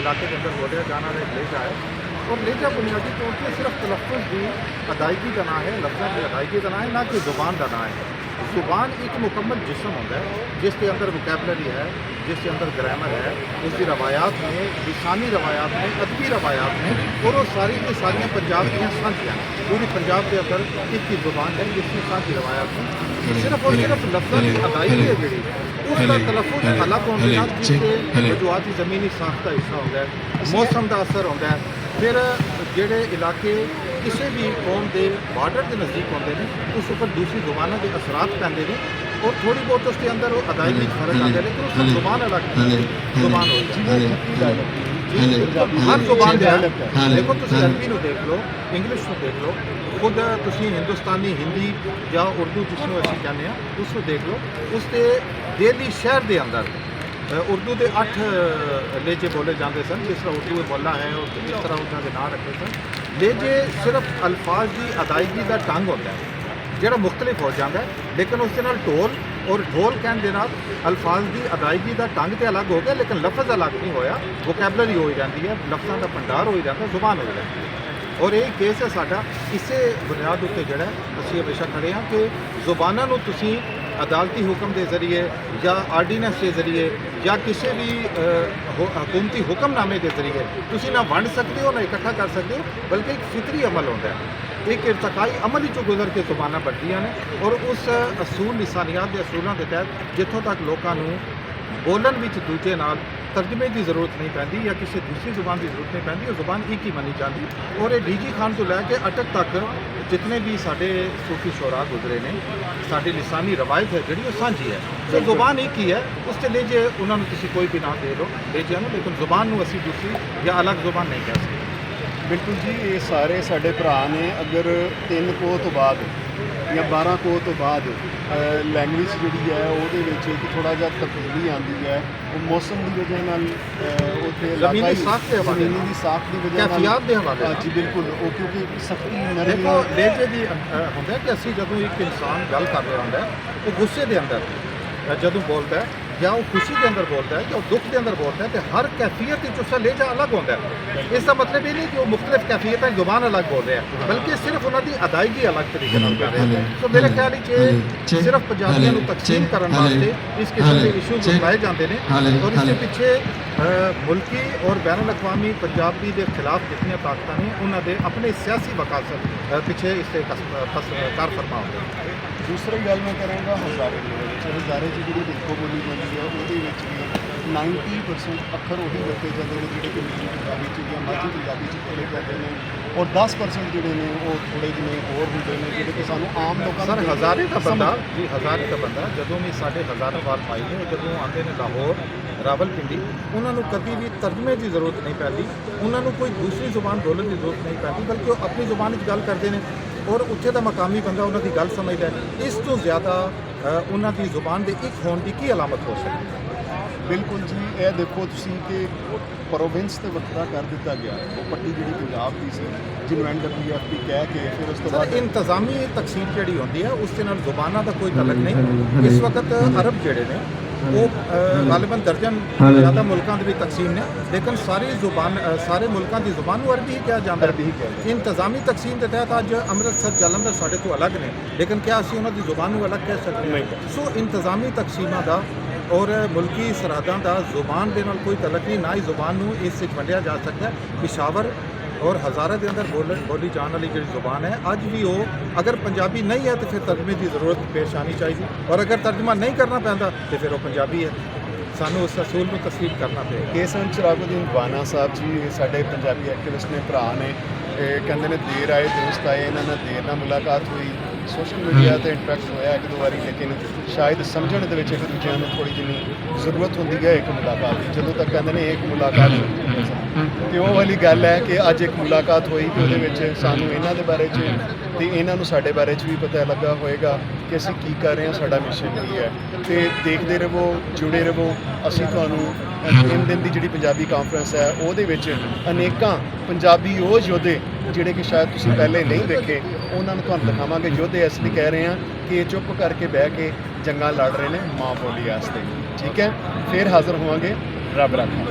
इलाके के अंदर बोलिया जाने वाला एक लहजा है। और लहजा बुनियादी तौर पर सिर्फ तलफ़ुज़ की अदायगी का ना है, लफ्ज़ों की अदायगी का ना है, ना कि ज़ुबान का ना है। ज़ुबान एक मुकम्मल जिस्म होता है जिसके अंदर वोकैबलरी है, जिसके अंदर ग्रामर है, उसकी रवायात में, लिसानी रवायात में, अदबी रवायात में, और वो सारी की सारियाँ पंजाब दियाँ सांझियाँ हैं। पूरी पंजाब के अंदर एक ही ज़ुबान है जिसकी साझी रवायात है। सिर्फ और सिर्फ लफ्ज़ों की अदायगी है जी उसका तलफ़ुज़ अलग होने नाल जिसके वजूहाती ज़मीनी साख्त का हिस्सा होता है, मौसम का असर होता है। फिर जेडे इलाके किसी भी कौम के बार्डर के नज़दीक होते हैं उस पर दूसरी ज़ुबानों के असरात पैंदे ने और थोड़ी बहुत उसके अंदर वो अदायगी फर्क आता है, लेकिन उसका ज़ुबान अलग ज़ुबान होती है। हर ज़ुबान देखो तुम अरबी को देख लो, इंग्लिश को देख लो, खुद तुम हिंदुस्तानी हिंदी या उर्दू जिसमें असीं कहने उसको देख लो, उसके डेली शहर के अंदर उर्दू के 8 लहजे बोले जाते सन, जिस तरह उर्दू बोला है और जिस तरह उन्होंने नाम रखे सन। लहजे सिर्फ अल्फाज की अदायगी का ढंग होता है जोड़ा मुख्तलिफ हो जाता है, लेकिन उसके नाल ढोल और ढोल कहने के नाल अल्फाज की अदायगी का ढंग तो अलग हो गया, लेकिन लफज अलग नहीं होया। वोकैबलरी हो जाती है, लफ्ज़ों का भंडार हो जाता है, जुबान हो जाती है। और यही केस है साडा, इस बुनियाद उत्ते जिहड़ा असीं हमेशा खड़े हाँ कि जुबानों नूं तुसीं अदालती हुक्म के जरिए या आर्डीनेंस के जरिए या किसी भी हुकूमती हुक्मनामे के जरिए तुसीं ना वंड सकते हो ना इकट्ठा कर सकते हो, बल्कि एक फितरी अमल होता है, एक इरतकाई अमल ही चो गुजर के जुबाना बढ़दियां ने। और उस असूल लिसानियात के असूलों के तहत जितों तक लोगों बोलन विच दूजे नाल तर्जमे की जरूरत नहीं पैंदी या किसी दूसरी जुबान की जरूरत नहीं पैंदी, जुबान एक ही मनी जाती। और ये डीजी खान तो लैके अटक तक जितने भी साडे सूफी शोरा गुजरे ने, साडी लिसानी रवायत है जी सांझी है, तो जुबान एक ही है। उससे लेजे उन्होंने किसी कोई भी नाम दे लो लेजिया ना, लेकिन जुबान नूं असीं दूसरी या अलग जुबान नहीं कह सकते। बिल्कुल जी, ये सारे साढ़े भरा ने अगर 3 कोह तो बाद या 12 कोह तो बाद लैंग्वेज जी है वो थोड़ा जहा तब्दीली आती है, वो मौसम की वजह ज़मीनी साख की वजह जी बिल्कुल, वो क्योंकि सख्ती देखो लहजे की होंगे कि असी जदों एक इंसान गल कर रहा होंगे वो गुस्से के अंदर जदों बोलता है या वो खुशी के अंदर बोलता है या वो दुख के अंदर बोलता है, तो हर कैफियत उसका लहजा अलग होता है। इसका मतलब ये नहीं कि वो मुख्तलिफ कैफियत जुबान अलग बोल रहे हैं, बल्कि सिर्फ उन्होंने अदायगी अलग तरीके कर रहे हैं। तो मेरे ख्याल सिर्फ पंजाबियों को तकसीम करने वास्ते इस किस्म के इशूज उठाए जाते हैं, और इसके पीछे मुल्की और बैन अवी पंजाबी के खिलाफ जितनी ताकत ने उन्होंने अपने सियासी मकासद पिछे इससे कार फरमा होते हैं। दूसरी गल मैं कराँगा हज़ारे हज़ारे की जी देखो बोली जाती है वो 90% अखर उही वरते जाते हैं जोड़े कि निजी पंजाबी या माझी पंजाबी बोले जाते हैं, और 10% जोड़े ने वो थोड़े जिने होर होंगे ने जोड़े कि सानू आम लोगों सर हज़ारे का बंदा जी हज़ारे का बंदा जदों भी साढ़े हज़ारों बार पाई ने जदों आते हैं लाहौर रावलपिंडी, उन्होंने कभी भी तर्जमे की जरूरत नहीं पैती, उन्होंने कोई दूसरी जुबान बोलने की जरूरत नहीं पैती, बल्कि वो अपनी जुबान गल करते हैं और उत्थे का मकामी बंदा उन्होंने गल समझता है। इस तो ज़्यादा उन्होंने जुबान के एक होने की अलामत हो सकती है। बिल्कुल जी, यह देखो तुसी कि प्रोविंस तो वक्रा कर दिता गया, वो पट्टी जी पंजाब की सी जिन्होंने NWFP कह के फिर उस तो बाद इंतजामी तकसीम जी होती है उसके नाल जुबाना का कोई तलक नहीं। इस वक्त अरब जोड़े ने वो गालिबन दर्जन ज़्यादा मुल्कों की भी तकसीम ने, लेकिन सारी जुबान सारे मुल्कों की जुबान अरबी ही क्या जाता है। इंतजामी तकसीम के तहत अज अमृतसर जलंधर साढ़े तो अलग ने, लेकिन क्या असी उन्होंने जुबान अलग कह सकते हैं। सो इंतजामी तकसीमां का और मुल्की सरहदां का जुबान के नाल कोई तलक नहीं, ना ही जुबान नूं इस वंडिया जा सकता है। पिशावर और हज़ारे के अंदर बोली जाने वाली जी जुबान है अज भी वो अगर पंजाबी नहीं है तो फिर तर्जमे की जरूरत पेश आनी चाहिए, और अगर तर्जमा नहीं करना पैंदा तो फिर वो पंजाबी है। सानू उस असूल को तस्लीम करना पड़ेगा। केसन चिरागुद्दीन बाना साहब जी साढ़े पंजाबी एक्टिविस्ट ने भरा ने, कहते हैं देर आए दुरुस्त आए, इन्होंने देर नाल मुलाकात हुई, सोशल मीडिया पर इंटरैक्ट होया एक दो बारी, लेकिन शायद समझने के एक दूसरे में थोड़ी जी जरूरत होंगी है एक मुलाकात की। जो तक कहते हैं एक मुलाकात तो वो वाली गल है कि अज एक मुलाकात हुई तो वो सानू इन्हों के बारे तो इन्हों साढ़े बारे भी पता लगा होएगा कि असी की कर रहे हैं, साडा मिशन की है। तो देखते रहो, जुड़े रहो। असी तुहानू 3 दिन की जी पंजाबी कॉन्फ्रेंस है वो अनेकों पंजाबी वो योद्धे जिहड़े कि शायद तुसीं पहले नहीं देखे, उन्होंने तुहानू दिखावांगे। योद्धे इसलिए कह रहे हैं कि चुप करके बह के जंगा लड़ रहे हैं माँ बोली वास्ते। ठीक है, फिर हाज़र होवांगे। रब रखा।